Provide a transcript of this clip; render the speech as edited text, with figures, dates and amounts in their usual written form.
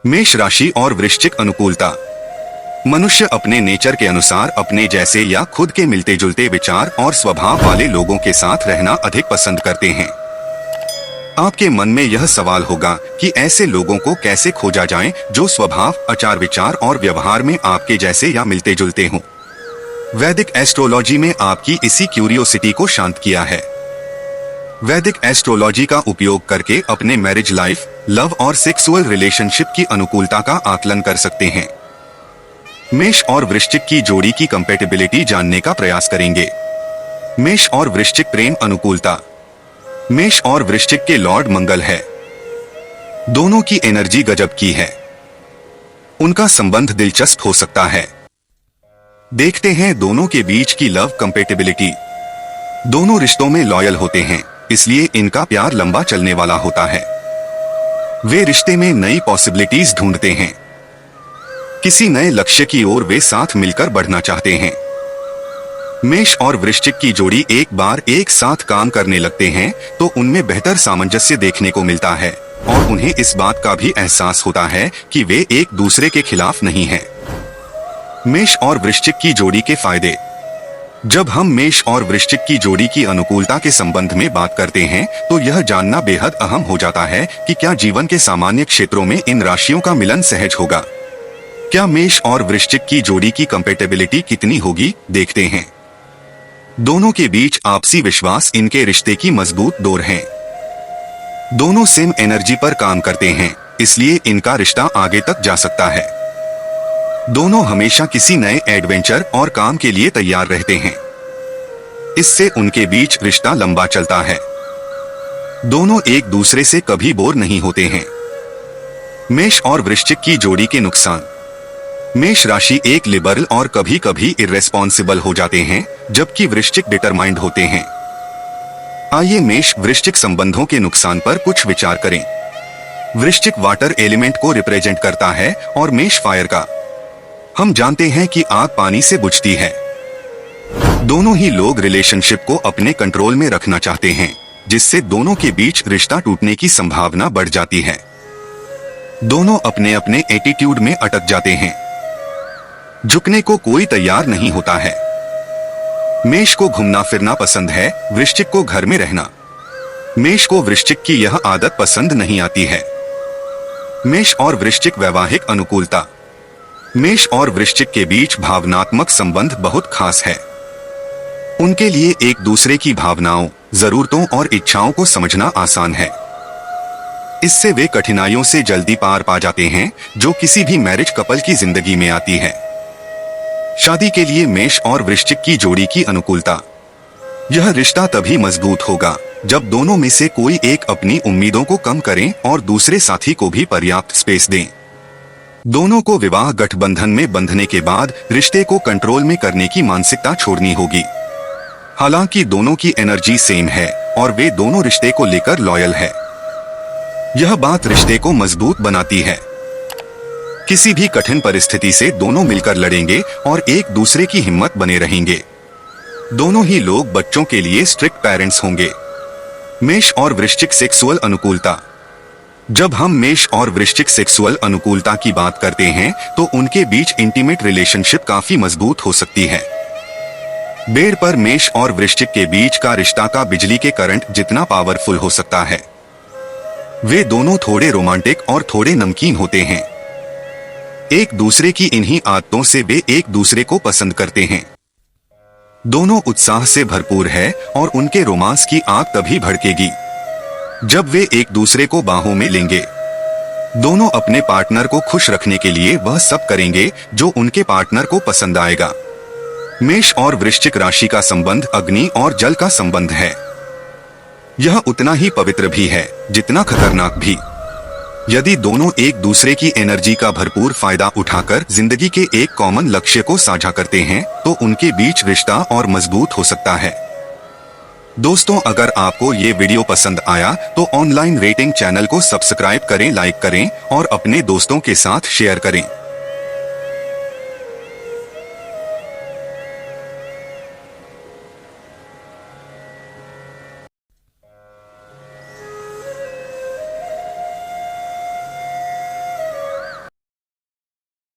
मेष राशि और वृश्चिक अनुकूलता। मनुष्य अपने नेचर के अनुसार अपने जैसे या खुद के मिलते जुलते विचार और स्वभाव वाले लोगों के साथ रहना अधिक पसंद करते हैं। आपके मन में यह सवाल होगा कि ऐसे लोगों को कैसे खोजा जाए जो स्वभाव, आचार विचार और व्यवहार में आपके जैसे या मिलते जुलते हों। वैदिक एस्ट्रोलॉजी में आपकी इसी क्यूरियोसिटी को शांत किया है। वैदिक एस्ट्रोलॉजी का उपयोग करके अपने मैरिज लाइफ, लव और सेक्सुअल रिलेशनशिप की अनुकूलता का आकलन कर सकते हैं। मेष और वृश्चिक की जोड़ी की कंपैटिबिलिटी जानने का प्रयास करेंगे। मेष और वृश्चिक प्रेम अनुकूलता। मेष और वृश्चिक के लॉर्ड मंगल है। दोनों की एनर्जी गजब की है। उनका संबंध दिलचस्प हो सकता है। देखते हैं दोनों के बीच की लव कंपैटिबिलिटी। दोनों रिश्तों में लॉयल होते हैं, इसलिए इनका प्यार लंबा चलने वाला होता है। वे रिश्ते में नई पॉसिबिलिटीज ढूंढते हैं। किसी नए लक्ष्य की ओर वे साथ मिलकर बढ़ना चाहते हैं। मेष और वृश्चिक की जोड़ी एक बार एक साथ काम करने लगते हैं तो उनमें बेहतर सामंजस्य देखने को मिलता है और उन्हें इस बात का भी एहसास होता है कि वे एक दूसरे के खिलाफ नहीं हैं। मेष और वृश्चिक की जोड़ी के फायदे। जब हम मेष और वृश्चिक की जोड़ी की अनुकूलता के संबंध में बात करते हैं तो यह जानना बेहद अहम हो जाता है कि क्या जीवन के सामान्य क्षेत्रों में इन राशियों का मिलन सहज होगा। क्या मेष और वृश्चिक की जोड़ी की कंपैटिबिलिटी कितनी होगी, देखते हैं। दोनों के बीच आपसी विश्वास इनके रिश्ते की मजबूत डोर है। दोनों सेम एनर्जी पर काम करते हैं, इसलिए इनका रिश्ता आगे तक जा सकता है। दोनों हमेशा किसी नए एडवेंचर और काम के लिए तैयार रहते हैं। इससे उनके बीच रिश्ता लंबा चलता है। दोनों एक दूसरे से कभी बोर नहीं होते हैं। मेष और वृश्चिक की जोड़ी के नुकसान। मेष राशि एक लिबरल और कभी कभी इर्रेस्पॉन्सिबल हो जाते हैं, जबकि वृश्चिक डिटरमाइंड होते हैं। आइए मेष वृश्चिक संबंधों के नुकसान पर कुछ विचार करें। वृश्चिक वाटर एलिमेंट को रिप्रेजेंट करता है और मेष फायर का। हम जानते हैं कि आग पानी से बुझती है। दोनों ही लोग रिलेशनशिप को अपने कंट्रोल में रखना चाहते हैं, जिससे दोनों के बीच रिश्ता टूटने की संभावना बढ़ जाती है। दोनों अपने अपने एटीट्यूड में अटक जाते हैं। झुकने को कोई तैयार नहीं होता है। मेष को घूमना फिरना पसंद है, वृश्चिक को घर में रहना। मेष को वृश्चिक की यह आदत पसंद नहीं आती है। मेष और वृश्चिक वैवाहिक अनुकूलता। मेष और वृश्चिक के बीच भावनात्मक संबंध बहुत खास है। उनके लिए एक दूसरे की भावनाओं, जरूरतों और इच्छाओं को समझना आसान है। इससे वे कठिनाइयों से जल्दी पार पा जाते हैं, जो किसी भी मैरिज कपल की जिंदगी में आती है। शादी के लिए मेष और वृश्चिक की जोड़ी की अनुकूलता। यह रिश्ता तभी मजबूत होगा जब दोनों में से कोई एक अपनी उम्मीदों को कम करें और दूसरे साथी को भी पर्याप्त स्पेस दें। दोनों को विवाह गठबंधन में बंधने के बाद रिश्ते को कंट्रोल में करने की मानसिकता छोड़नी होगी। हालांकि दोनों की एनर्जी सेम है और वे दोनों रिश्ते को लेकर लॉयल है। यह बात रिश्ते को मजबूत बनाती है। किसी भी कठिन परिस्थिति से दोनों मिलकर लड़ेंगे और एक दूसरे की हिम्मत बने रहेंगे। दोनों ही लोग बच्चों के लिए स्ट्रिक्ट पेरेंट्स होंगे। मेष और वृश्चिक सेक्सुअल अनुकूलता। जब हम मेष और वृश्चिक सेक्सुअल अनुकूलता की बात करते हैं तो उनके बीच इंटीमेट रिलेशनशिप काफी मजबूत हो सकती है। बेड पर मेष और वृश्चिक के बीच का रिश्ता का बिजली के करंट जितना पावरफुल हो सकता है। वे दोनों थोड़े रोमांटिक और थोड़े नमकीन होते हैं। एक दूसरे की इन्हीं आदतों से वे एक दूसरे को पसंद करते हैं। दोनों उत्साह से भरपूर है और उनके रोमांस की आग तभी भड़केगी जब वे एक दूसरे को बाहों में लेंगे। दोनों अपने पार्टनर को खुश रखने के लिए वह सब करेंगे जो उनके पार्टनर को पसंद आएगा। मेष और वृश्चिक राशि का संबंध अग्नि और जल का संबंध है। यह उतना ही पवित्र भी है जितना खतरनाक भी। यदि दोनों एक दूसरे की एनर्जी का भरपूर फायदा उठाकर जिंदगी के एक कॉमन लक्ष्य को साझा करते हैं तो उनके बीच रिश्ता और मजबूत हो सकता है। दोस्तों, अगर आपको ये वीडियो पसंद आया तो ऑनलाइन रेटिंग चैनल को सब्सक्राइब करें, लाइक करें और अपने दोस्तों के साथ शेयर करें।